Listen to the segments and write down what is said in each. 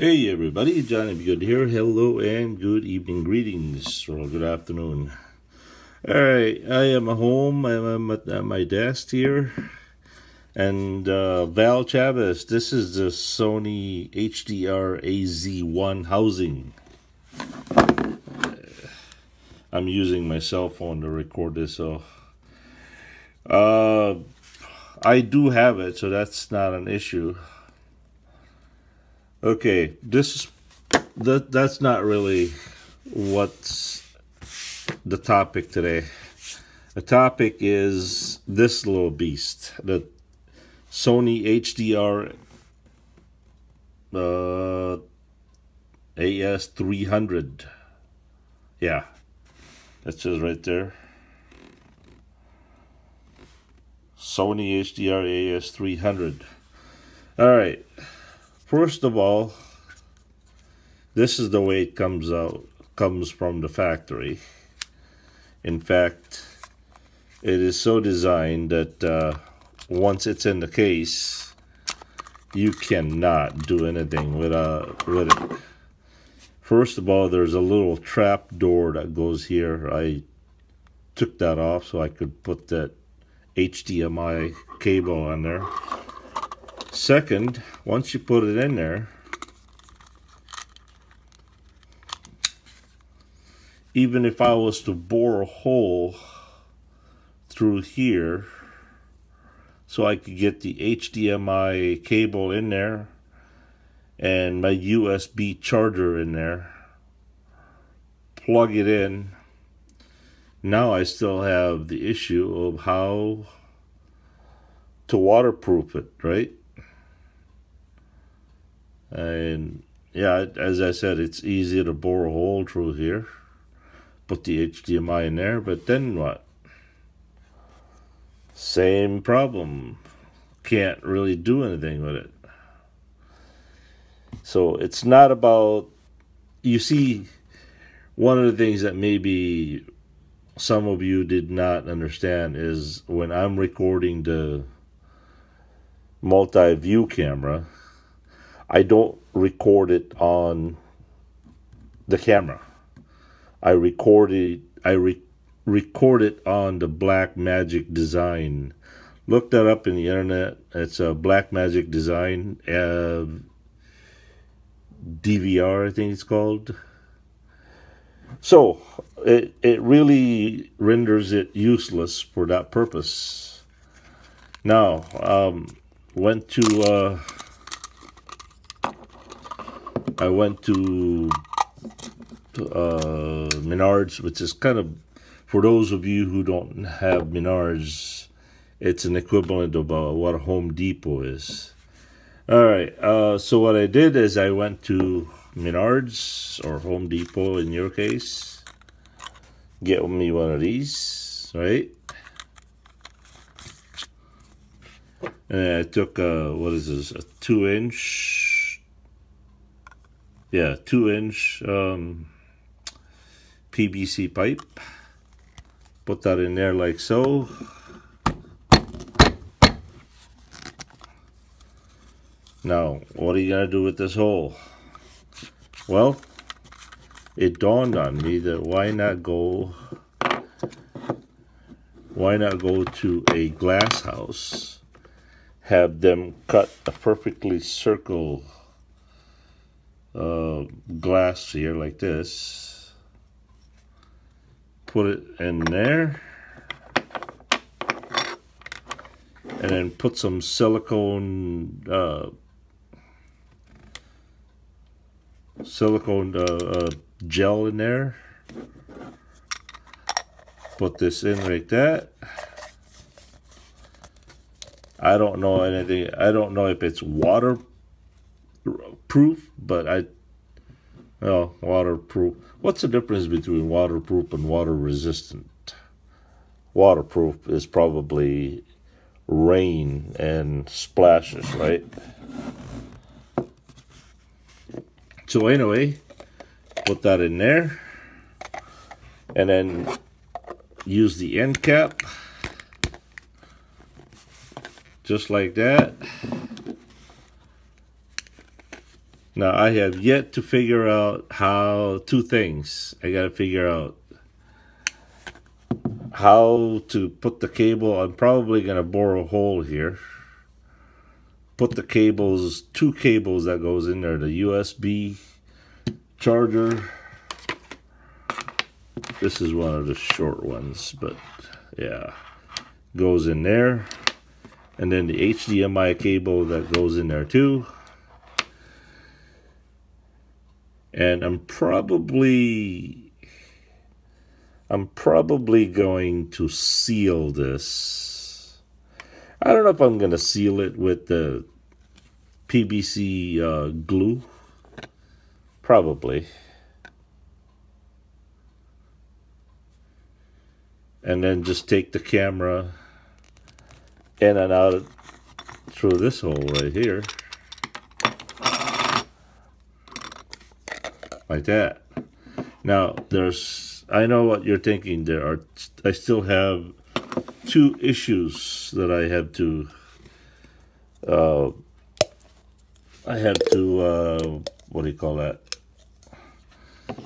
Hey everybody, Johnny B. Good here. Hello and good evening greetings, or good afternoon. Alright, I am home. I'm at my desk here. And Val Chavez, this is the Sony HDR AZ1 housing. I'm using my cell phone to record this, so I do have it, so that's not an issue. Okay, that's not really what's the topic today. The topic is this little beast, the Sony HDR AS300. Yeah, that says right there. Sony HDR AS300. All right. First of all, this is the way it comes from the factory. In fact, it is so designed that once it's in the case, you cannot do anything with it. First of all, there's a little trap door that goes here. I took that off so I could put that HDMI cable on there. Second, once you put it in there, even if I was to bore a hole through here so I could get the HDMI cable in there and my USB charger in there, plug it in, now I still have the issue of how to waterproof it, right? And yeah, as I said, it's easy to bore a hole through here, put the HDMI in there, but then what? Same problem. Can't really do anything with it. So it's not about, you see, one of the things that maybe some of you did not understand is when I'm recording the multi-view camera, I don't record it on the camera. I record it on the Blackmagic Design. Look that up in the internet. It's a Blackmagic Design DVR, I think it's called. So it really renders it useless for that purpose. Now, went to Menards, which is kind of, for those of you who don't have Menards, it's an equivalent of what a Home Depot is. All right, so what I did is I went to Menards, or Home Depot in your case, get me one of these, right? And I took what is this, a 2-inch, yeah, 2-inch PVC pipe. Put that in there like so. Now, what are you gonna do with this hole? Well, it dawned on me that why not go to a glass house, have them cut a perfectly circle glass here like this, put it in there, and then put some silicone gel in there. Put this in like that. I don't know anything. I don't know if it's waterproof, but waterproof. What's the difference between waterproof and water resistant? Waterproof is probably rain and splashes, right? So anyway, put that in there, and then use the end cap, just like that. Now, I have yet to figure out how, two things. I got to figure out how to put the cable. I'm probably going to bore a hole here. Put the cables, two cables that goes in there, the USB charger. This is one of the short ones, but yeah, goes in there. And then the HDMI cable that goes in there too. And I'm probably going to seal this. I don't know if I'm going to seal it with the PVC glue. Probably. And then just take the camera in and out through this hole right here. Like that. Now, I know what you're thinking. I still have two issues that I have to what do you call that?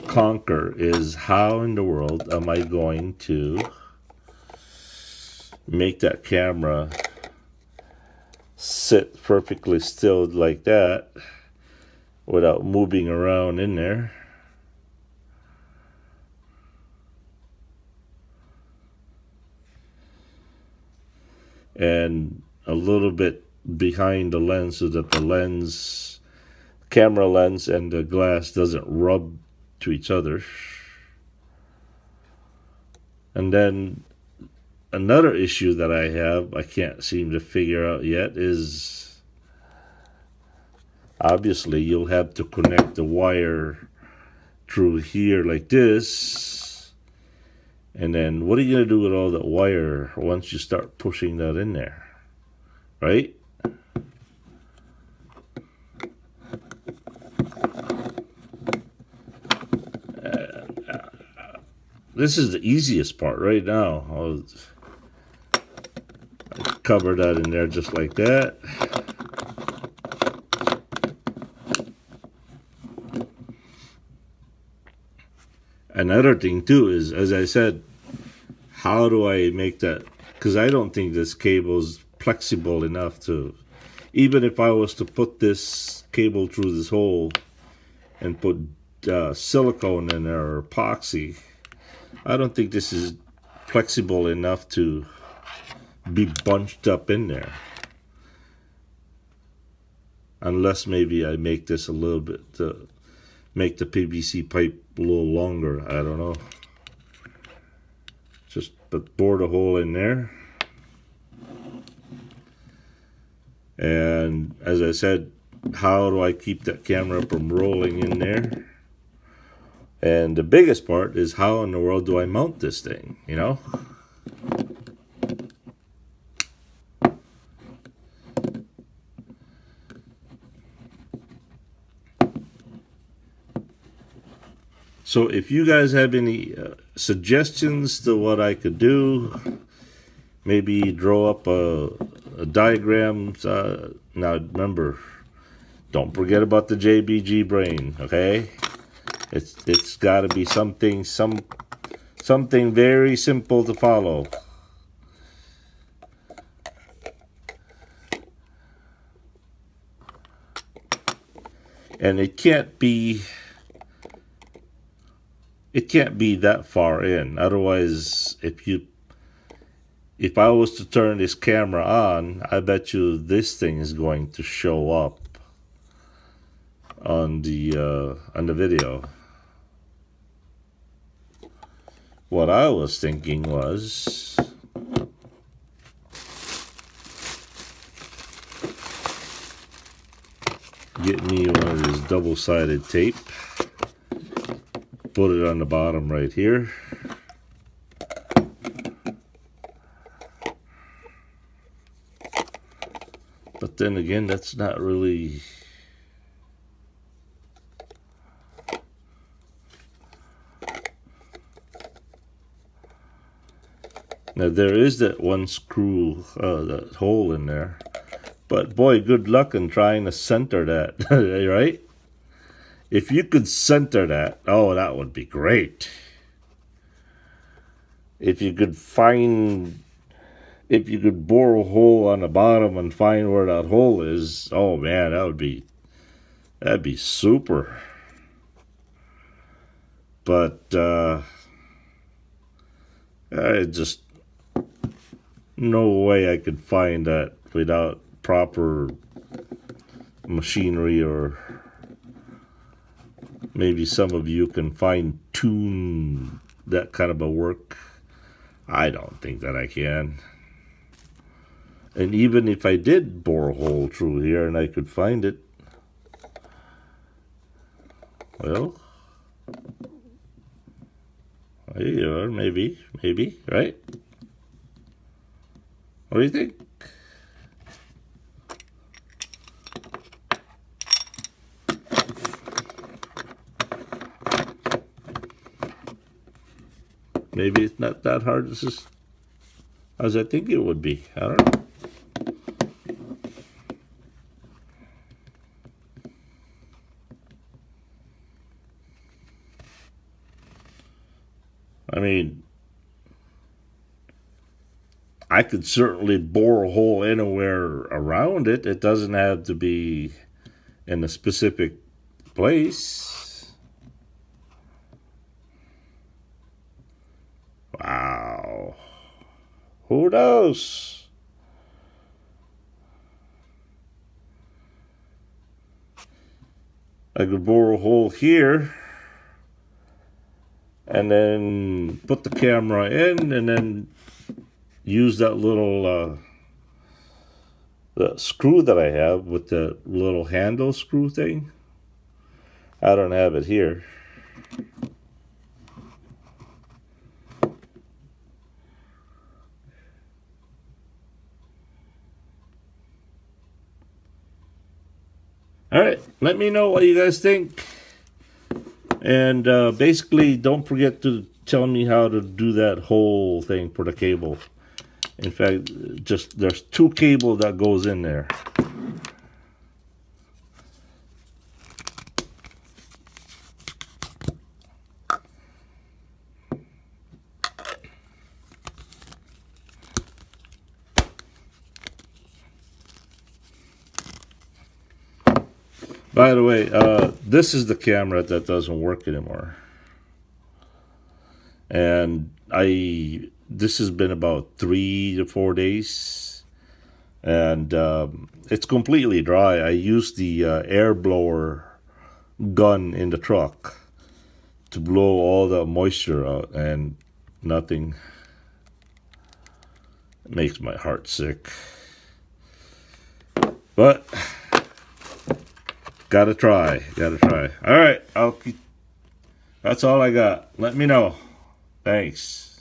Conquer. Is how in the world am I going to make that camera sit perfectly still like that without moving around in there? And a little bit behind the lens so that the camera lens and the glass doesn't rub to each other. And then another issue that I can't seem to figure out yet is, obviously you'll have to connect the wire through here like this. And then what are you going to do with all that wire once you start pushing that in there? Right? This is the easiest part right now. I'll cover that in there just like that. Another thing too is, as I said, how do I make that? Because I don't think this cable is flexible enough to, even if I was to put this cable through this hole and put silicone in there or epoxy, I don't think this is flexible enough to be bunched up in there. Unless maybe I make this a little bit, make the PVC pipe a little longer. I don't know. Just bore the hole in there. And as I said, how do I keep that camera from rolling in there? And the biggest part is, how in the world do I mount this thing, you know? So if you guys have any suggestions to what I could do, maybe draw up a diagram. Now remember, don't forget about the JBG brain, okay? It's got to be something very simple to follow. And it can't be that far in. Otherwise, if I was to turn this camera on, I bet you this thing is going to show up on the video. What I was thinking was, get me one of this double-sided tape, put it on the bottom right here. But then again, that's not really... Now there is that one screw, that hole in there. But boy, good luck in trying to center that, right? If you could center that, oh, that would be great. If you could bore a hole on the bottom and find where that hole is, oh man, that'd be super. But I just no way I could find that without proper machinery, or maybe some of you can fine tune that kind of a work. I don't think that I can. And even if I did bore a hole through here and I could find it, well, there you are, maybe, right? What do you think? Maybe it's not that hard as I think it would be. I don't know. I mean, I could certainly bore a hole anywhere around it. It doesn't have to be in a specific place. Wow. Who knows? I could bore a hole here and then put the camera in and then use that little the screw that I have with the little handle screw thing. I don't have it here. All right, let me know what you guys think. And basically, don't forget to tell me how to do that whole thing for the cable. In fact, just there's 2 cables that goes in there. By the way, this is the camera that doesn't work anymore. And this has been about 3 to 4 days. And it's completely dry. I used the air blower gun in the truck to blow all the moisture out, and nothing. It makes my heart sick. But gotta try. All right, that's all I got. Let me know. Thanks.